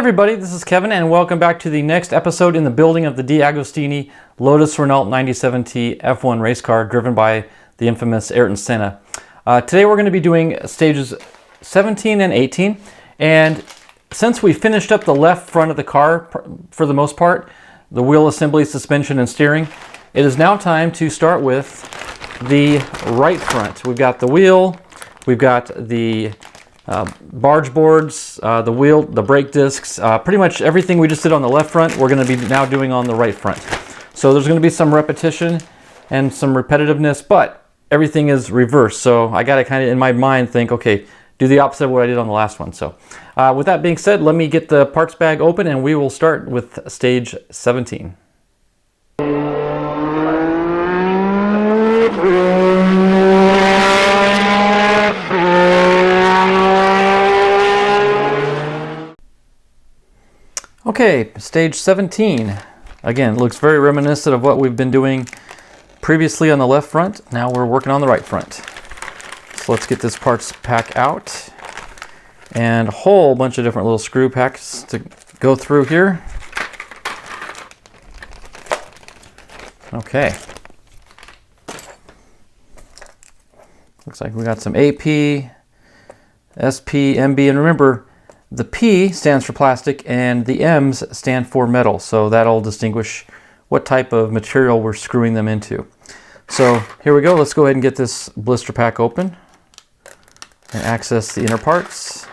everybody, this is Kevin and welcome back to the next episode in the building of the DeAgostini Lotus Renault 97T F1 race car driven by the infamous Ayrton Senna. Today we're going to be doing stages 17 and 18, and since we finished up the left front of the car for the most part, the wheel assembly, suspension, and steering, it is now time to start with the right front. We've got the wheel, we've got the barge boards, the wheel, the brake discs, pretty much everything we just did on the left front we're going to be now doing on the right front. So there's going to be some repetition and some repetitiveness, but everything is reversed. So I got to kind of in my mind think, okay, do the opposite of what I did on the last one. So with that being said, let me get the parts bag open and we will start with stage 17. Okay, stage 17. Again, looks very reminiscent of what we've been doing previously on the left front. Now we're working on the right front. So let's get this parts pack out. And a whole bunch of different little screw packs to go through here. Okay. Looks like we got some AP, SP, MB, and remember, the P stands for plastic and the M's stand for metal, so that'll distinguish what type of material we're screwing them into. So here we go, let's go ahead and get this blister pack open and access the inner parts.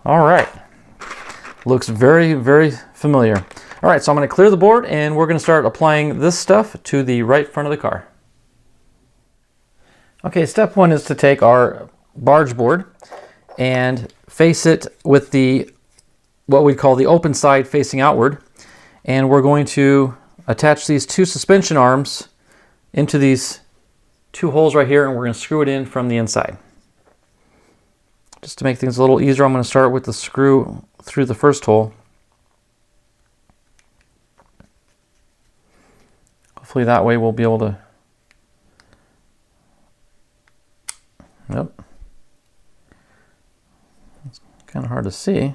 All right, looks very, very familiar. All right, so I'm going to clear the board and we're going to start applying this stuff to the right front of the car. Okay, step one is to take our barge board and face it with the what we call the open side facing outward, and we're going to attach these two suspension arms into these two holes right here, and we're going to screw it in from the inside. Just to make things a little easier, I'm going to start with the screw through the first hole. Hopefully that way we'll be able to... Nope. It's kind of hard to see.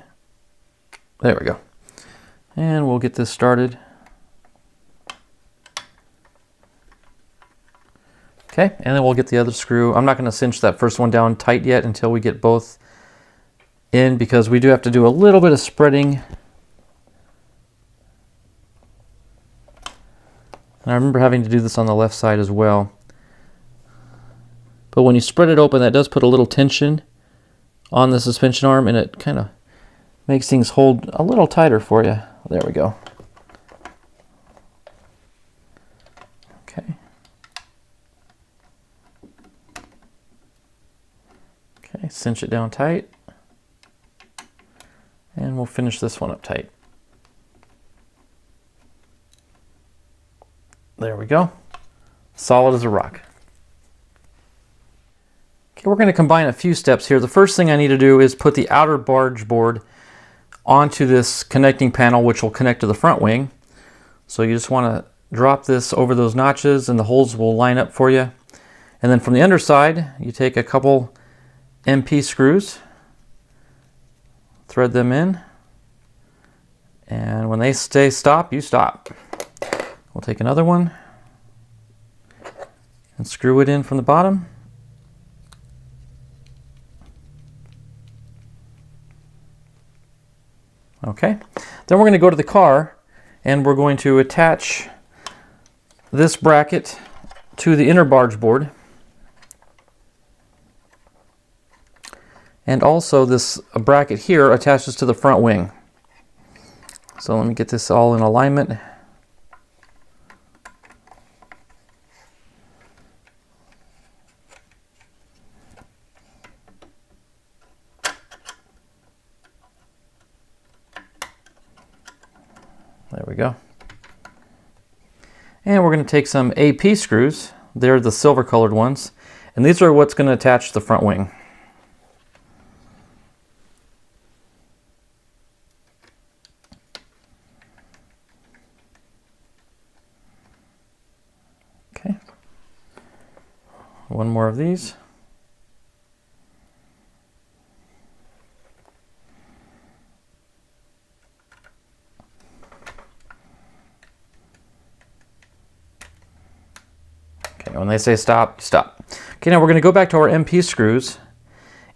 There we go. And we'll get this started. Okay, and then we'll get the other screw. I'm not going to cinch that first one down tight yet until we get both in, because we do have to do a little bit of spreading. And I remember having to do this on the left side as well. But when you spread it open, that does put a little tension on the suspension arm, and it kind of makes things hold a little tighter for you. There we go. Okay. Okay, cinch it down tight. And we'll finish this one up tight. There we go. Solid as a rock. Okay, we're going to combine a few steps here. The first thing I need to do is put the outer barge board onto this connecting panel, which will connect to the front wing. So you just want to drop this over those notches and the holes will line up for you. And then from the underside, you take a couple MP screws, thread them in, and when they stay stop, you stop. We'll take another one and screw it in from the bottom. Okay, then we're going to go to the car and we're going to attach this bracket to the inner barge board, and also this bracket here attaches to the front wing. So let me get this all in alignment. There we go. And we're going to take some AP screws. They're the silver colored ones. And these are what's going to attach to the front wing. Okay. One more of these. When they say stop, stop. Okay, now we're going to go back to our MP screws,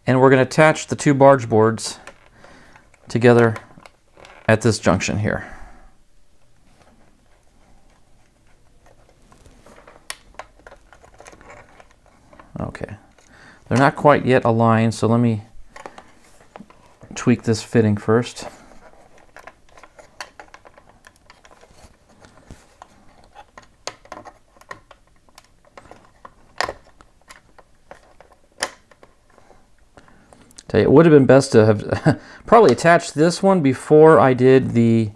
and we're going to attach the two barge boards together at this junction here. Okay, they're not quite yet aligned, so let me tweak this fitting first. Tell you, it would have been best to have probably attached this one before I did the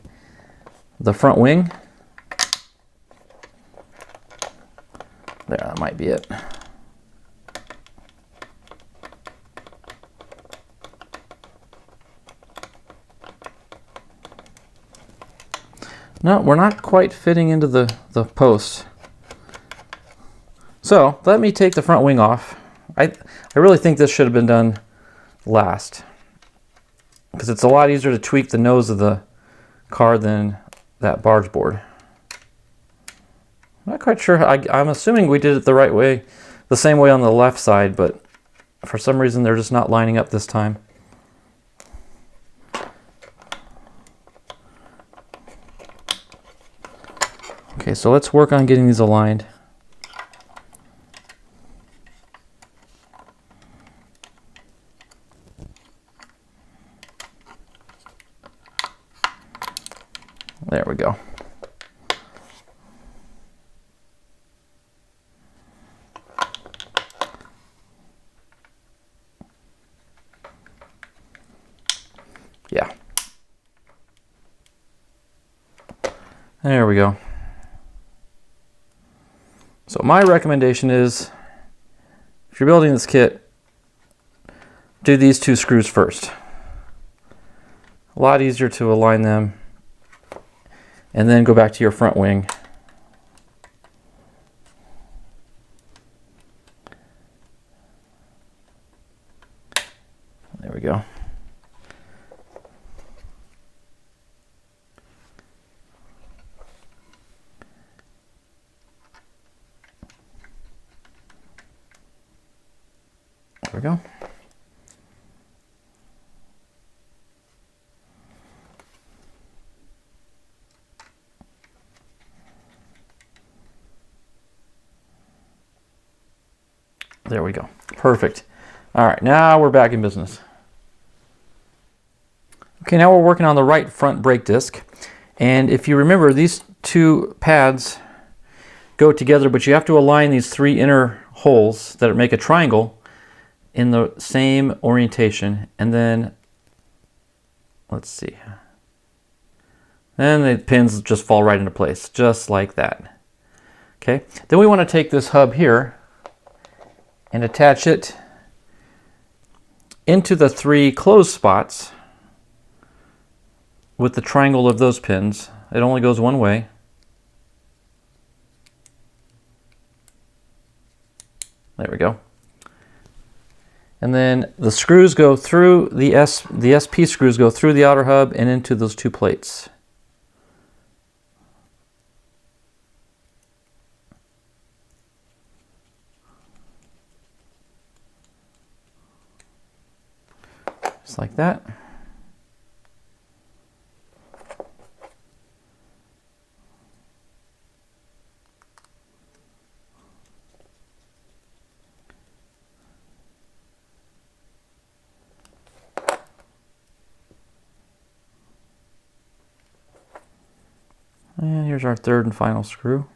front wing. There, that might be it. No, we're not quite fitting into the posts. So let me take the front wing off. I really think this should have been done last, because it's a lot easier to tweak the nose of the car than that barge board. I'm not quite sure. I'm assuming we did it the right way, the same way on the left side, but for some reason they're just not lining up this time. Okay, so let's work on getting these aligned. There we go. Yeah. There we go. So my recommendation is, if you're building this kit, do these two screws first. A lot easier to align them, and then go back to your front wing. There we go. There we go. There we go. Perfect. All right, now we're back in business. Okay, now we're working on the right front brake disc. And if you remember, these two pads go together, but you have to align these three inner holes that make a triangle in the same orientation. And then, let's see. Then the pins just fall right into place, just like that. Okay, then we want to take this hub here and attach it into the three closed spots with the triangle of those pins. It only goes one way. There we go. And then the screws go through the SP screws go through the outer hub and into those two plates. Just like that. And here's our third and final screw.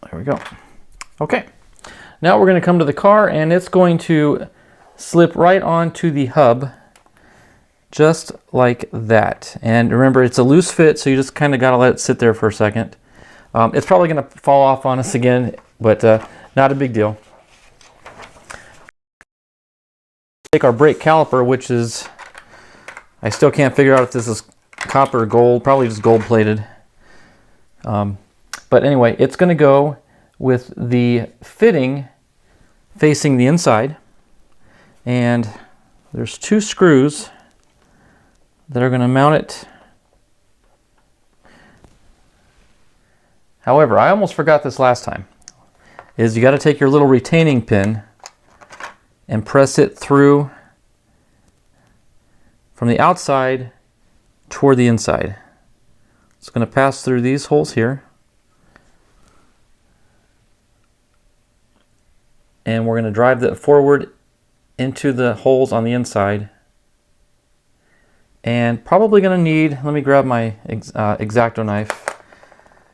There we go. Okay. Now we're going to come to the car, and it's going to slip right onto the hub, just like that. And remember, it's a loose fit, so you just kind of got to let it sit there for a second. It's probably going to fall off on us again, but not a big deal. Take our brake caliper, which is, I still can't figure out if this is copper or gold, probably just gold plated. But anyway, it's going to go with the fitting facing the inside, and there's two screws that are going to mount it However, I almost forgot this last time, is you got to take your little retaining pin and press it through from the outside toward the inside. It's going to pass through these holes here. And we're going to drive that forward into the holes on the inside. And probably going to need, let me grab my X-Acto knife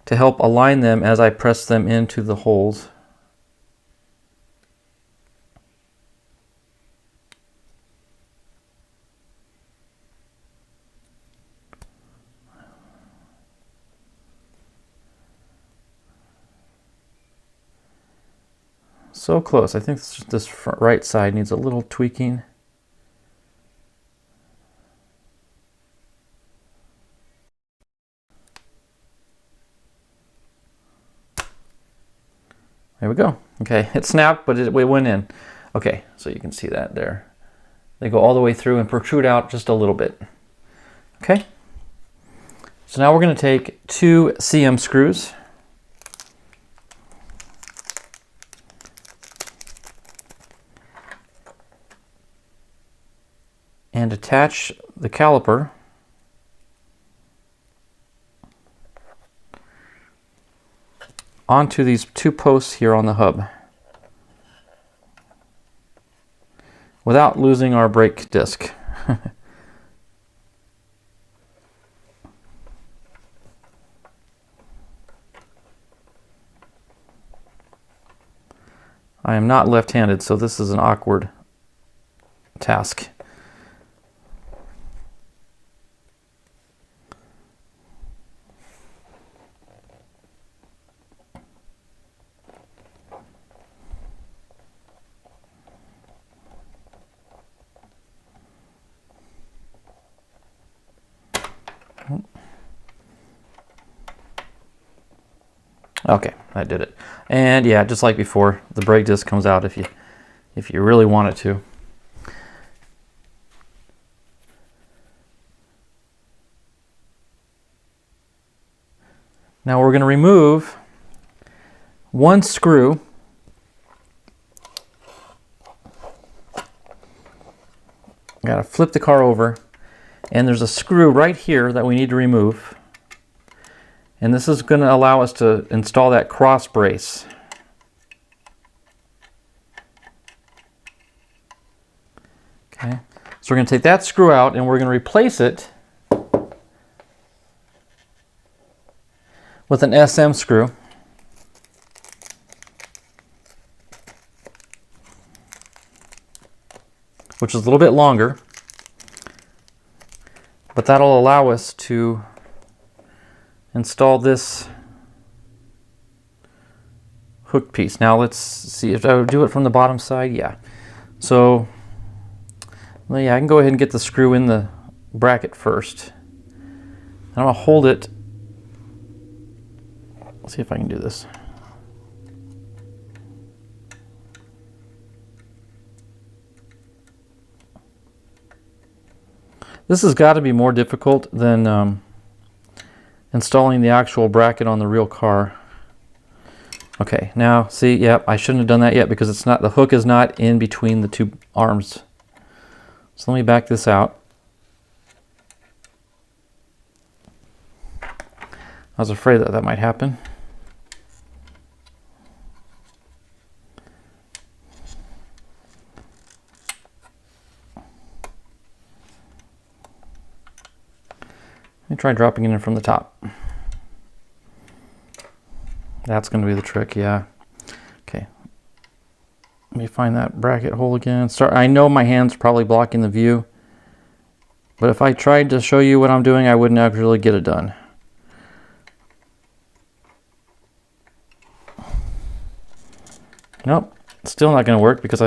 to help align them as I press them into the holes. So close. I think this right side needs a little tweaking. There we go. Okay, it snapped, but it went in. Okay, so you can see that there. They go all the way through and protrude out just a little bit. Okay. So now we're going to take 2 CM screws. And attach the caliper onto these 2 posts here on the hub without losing our brake disc. I am not left-handed, so this is an awkward task. Okay, that did it. And yeah, just like before, the brake disc comes out if you really want it to. Now we're going to remove 1 screw. Got to flip the car over, and there's a screw right here that we need to remove. And this is going to allow us to install that cross brace. Okay, so we're going to take that screw out and we're going to replace it with an SM screw. Which is a little bit longer, but that'll allow us to install this hook piece. Now let's see if I would do it from the bottom side. Yeah. So yeah, I can go ahead and get the screw in the bracket first. I'm going to hold it. Let's see if I can do this. This has got to be more difficult than installing the actual bracket on the real car. Okay, now see, yep, I shouldn't have done that yet because it's not, the hook is not in between the 2 arms. So let me back this out. I was afraid that that might happen. Let me try dropping it in from the top. That's going to be the trick, yeah. Okay. Let me find that bracket hole again. I know my hand's probably blocking the view, but if I tried to show you what I'm doing, I wouldn't actually get it done. Nope, it's still not going to work because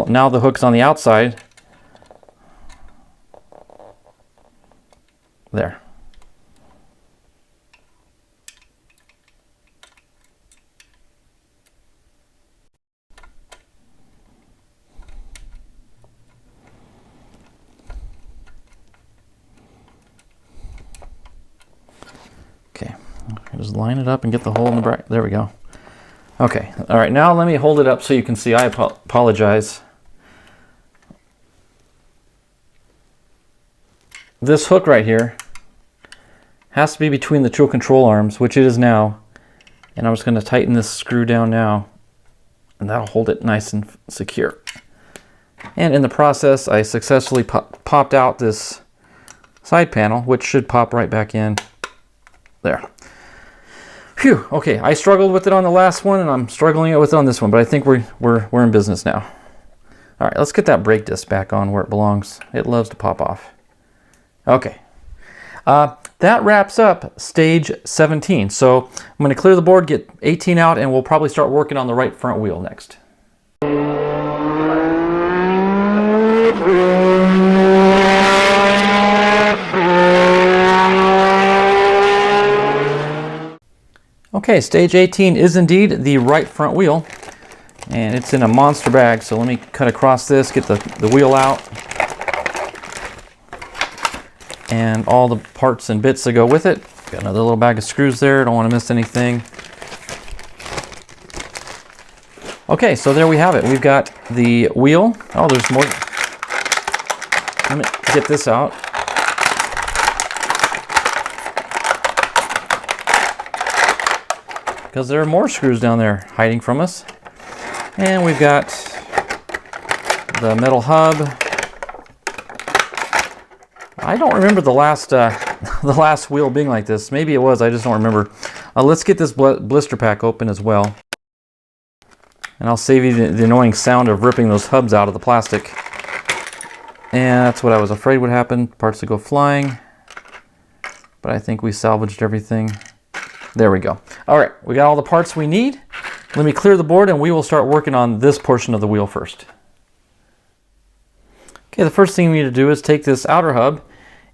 now the hook's on the outside. There. Just line it up and get the hole in the bracket. There we go. Okay, all right, now let me hold it up so you can see. I apologize. This hook right here has to be between the tool control arms, which it is now. And I'm just going to tighten this screw down now, and that'll hold it nice and secure. And in the process, I successfully popped out this side panel, which should pop right back in there. Phew, okay, I struggled with it on the last one, and I'm struggling with it on this one, but I think we're in business now. All right, let's get that brake disc back on where it belongs. It loves to pop off. Okay, that wraps up stage 17. So I'm going to clear the board, get 18 out, and we'll probably start working on the right front wheel next. Okay, stage 18 is indeed the right front wheel, and it's in a monster bag. So let me cut across this, get the wheel out, and all the parts and bits that go with it. Got another little bag of screws there, don't want to miss anything. Okay, so there we have it. We've got the wheel. Oh, there's more. Let me get this out. Because there are more screws down there hiding from us. And we've got the metal hub. I don't remember the last wheel being like this. Maybe it was, I just don't remember. Let's get this blister pack open as well. And I'll save you the annoying sound of ripping those hubs out of the plastic. And that's what I was afraid would happen. Parts would go flying. But I think we salvaged everything. There we go. All right, we got all the parts we need. Let me clear the board and we will start working on this portion of the wheel first. Okay, the first thing we need to do is take this outer hub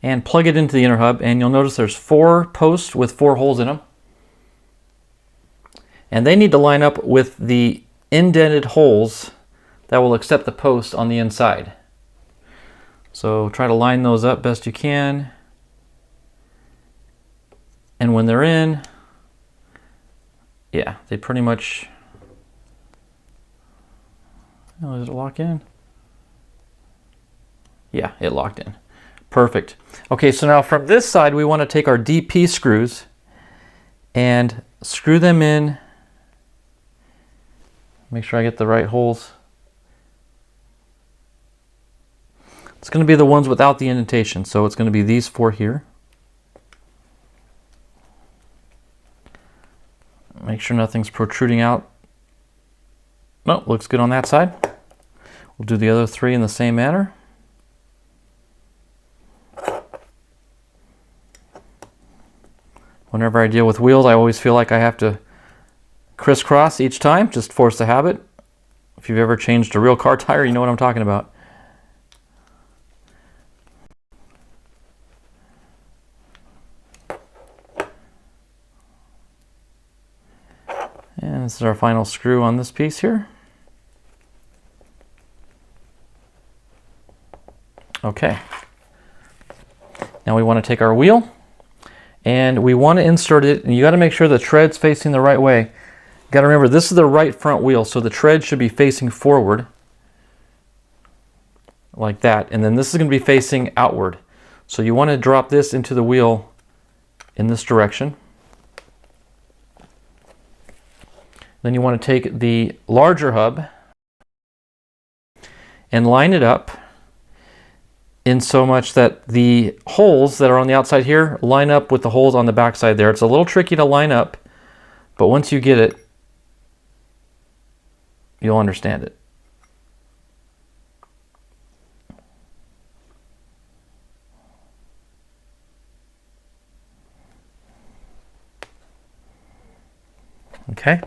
and plug it into the inner hub, and you'll notice there's 4 posts with 4 holes in them. And they need to line up with the indented holes that will accept the post on the inside. So try to line those up best you can. And when they're in, yeah, they pretty much, oh, does it lock in? Yeah, it locked in. Perfect. Okay, so now from this side, we want to take our DP screws and screw them in. Make sure I get the right holes. It's going to be the ones without the indentation, so it's going to be these 4 here. Make sure nothing's protruding out. No, looks good on that side. We'll do the other 3 in the same manner. Whenever I deal with wheels, I always feel like I have to crisscross each time, just force the habit. If you've ever changed a real car tire, you know what I'm talking about. And this is our final screw on this piece here. Okay. Now we want to take our wheel and we want to insert it, and you got to make sure the tread's facing the right way. You got to remember, this is the right front wheel, so the tread should be facing forward like that, and then this is going to be facing outward. So you want to drop this into the wheel in this direction. Then you want to take the larger hub and line it up in so much that the holes that are on the outside here line up with the holes on the back side there. It's a little tricky to line up, but once you get it, you'll understand it. Okay,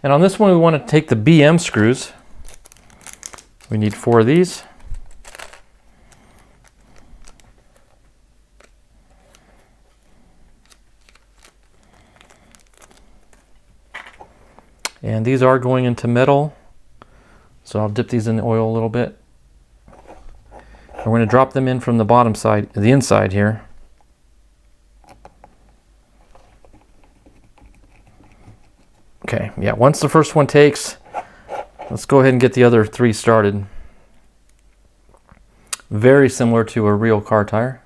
and on this one we want to take the BM screws. We need 4 of these. And these are going into metal, so I'll dip these in the oil a little bit. We're going to drop them in from the bottom side, the inside here. Okay, yeah, once the first one takes, let's go ahead and get the other 3 started. Very similar to a real car tire.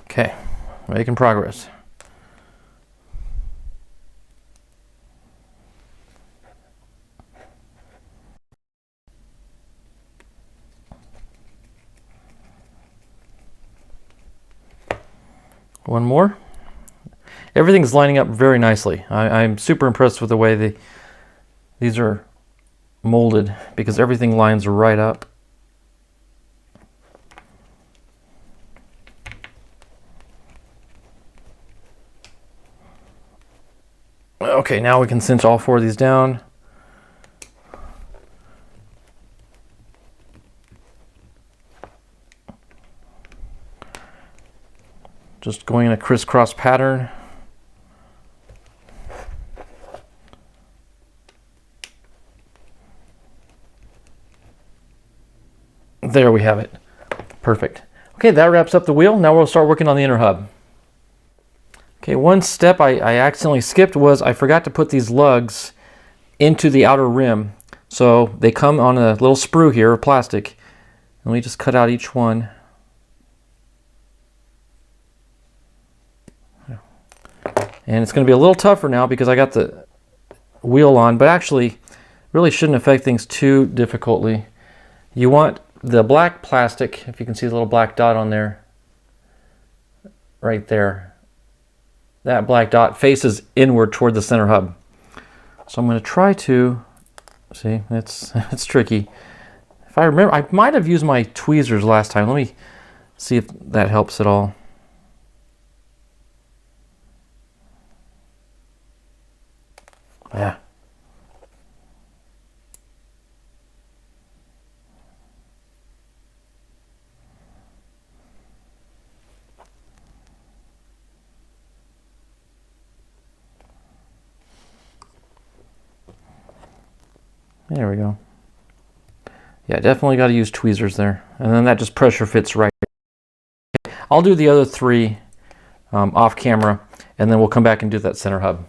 Okay, making progress. One more. Everything's lining up very nicely. I'm super impressed with the way these are molded, because everything lines right up. Okay, now we can cinch all 4 of these down. Just going in a crisscross pattern. There we have it. Perfect. Okay, that wraps up the wheel. Now we'll start working on the inner hub. Okay, one step I accidentally skipped was I forgot to put these lugs into the outer rim. So they come on a little sprue here of plastic. And we just cut out each one. And it's going to be a little tougher now because I got the wheel on, but actually really shouldn't affect things too difficultly. You want the black plastic, if you can see the little black dot on there, right there. That black dot faces inward toward the center hub. So I'm going to try to, see, it's tricky. If I remember, I might have used my tweezers last time. Let me see if that helps at all. Yeah. There we go. Yeah, definitely got to use tweezers there. And then that just pressure fits right. I'll do the other 3 off camera, and then we'll come back and do that center hub.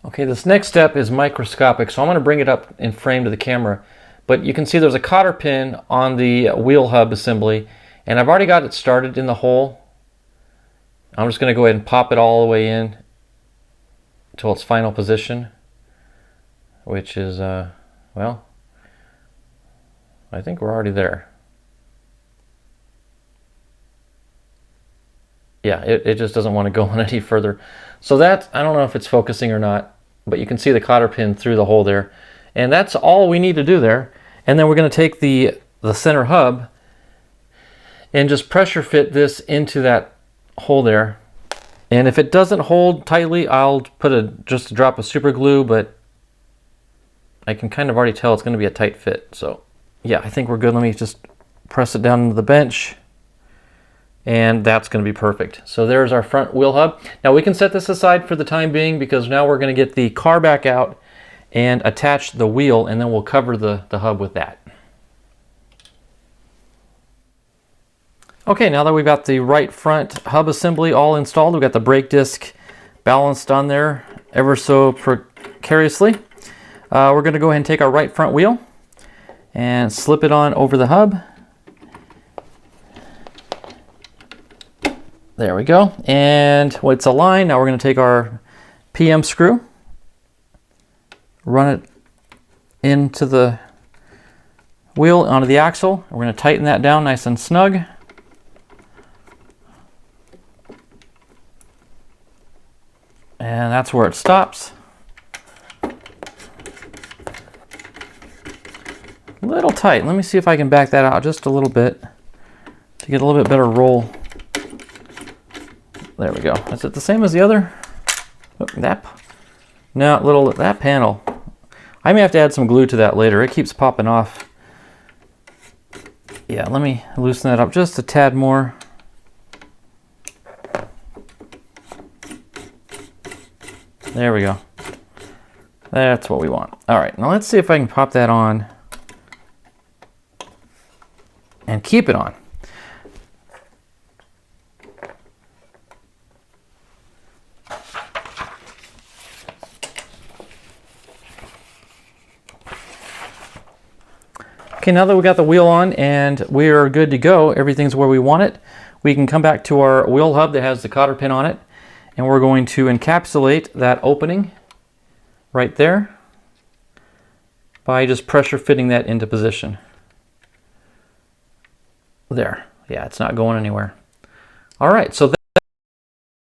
Okay, this next step is microscopic, so I'm going to bring it up in frame to the camera. But you can see there's a cotter pin on the wheel hub assembly, and I've already got it started in the hole. I'm just going to go ahead and pop it all the way in till its final position, which is, well, I think we're already there. Yeah, it just doesn't want to go on any further. So that, I don't know if it's focusing or not, but you can see the cotter pin through the hole there. And that's all we need to do there. And then we're going to take the center hub and just pressure fit this into that hole there. And if it doesn't hold tightly, I'll put just a drop of super glue, but I can kind of already tell it's going to be a tight fit. So yeah, I think we're good. Let me just press it down into the bench. And that's going to be perfect. So there's our front wheel hub. Now we can set this aside for the time being, because now we're going to get the car back out and attach the wheel, and then we'll cover the hub with that. Okay, now that we've got the right front hub assembly all installed, we've got the brake disc balanced on there ever so precariously. We're going to go ahead and take our right front wheel and slip it on over the hub. There we go. And it's aligned. Now we're going to take our PM screw, run it into the wheel, onto the axle. We're going to tighten that down nice and snug. And that's where it stops. A little tight. Let me see if I can back that out just a little bit to get a little bit better roll. There we go. Is it the same as the other? Oh, that panel. I may have to add some glue to that later. It keeps popping off. Yeah, let me loosen that up just a tad more. There we go. That's what we want. All right, now let's see if I can pop that on and keep it on. Okay, now that we got the wheel on and we are good to go, everything's where we want it, we can come back to our wheel hub that has the cotter pin on it, and we're going to encapsulate that opening right there by just pressure fitting that into position. There. Yeah, it's not going anywhere. All right, so that's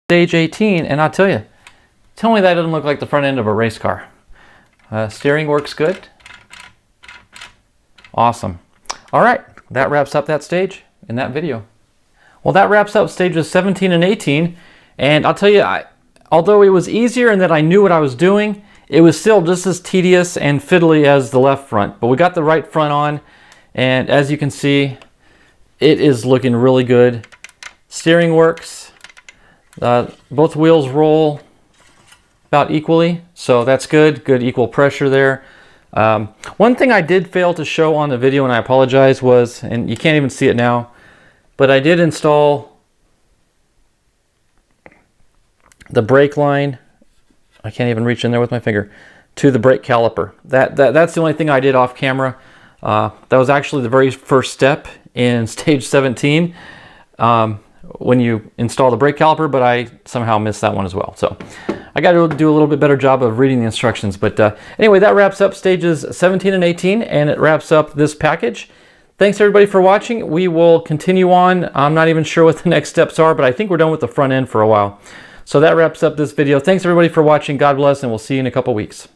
stage 18, and I'll tell you, tell me that doesn't look like the front end of a race car. Steering works good. Awesome. All right, that wraps up that stage in that video. Well, that wraps up stages 17 and 18, and I'll tell you, although it was easier in that I knew what I was doing, it was still just as tedious and fiddly as the left front. But we got the right front on, and as you can see, it is looking really good. Steering works. Both wheels roll about equally, so that's good. Good equal pressure there. One thing I did fail to show on the video, and I apologize, was, and you can't even see it now, but I did install the brake line. I can't even reach in there with my finger to the brake caliper. That's the only thing I did off camera. That was actually the very first step in stage 17 when you install the brake caliper, but I somehow missed that one as well. So I got to do a little bit better job of reading the instructions. But anyway, that wraps up stages 17 and 18, and it wraps up this package. Thanks everybody for watching. We will continue on. I'm not even sure what the next steps are, but I think we're done with the front end for a while. So that wraps up this video. Thanks everybody for watching. God bless, and we'll see you in a couple weeks.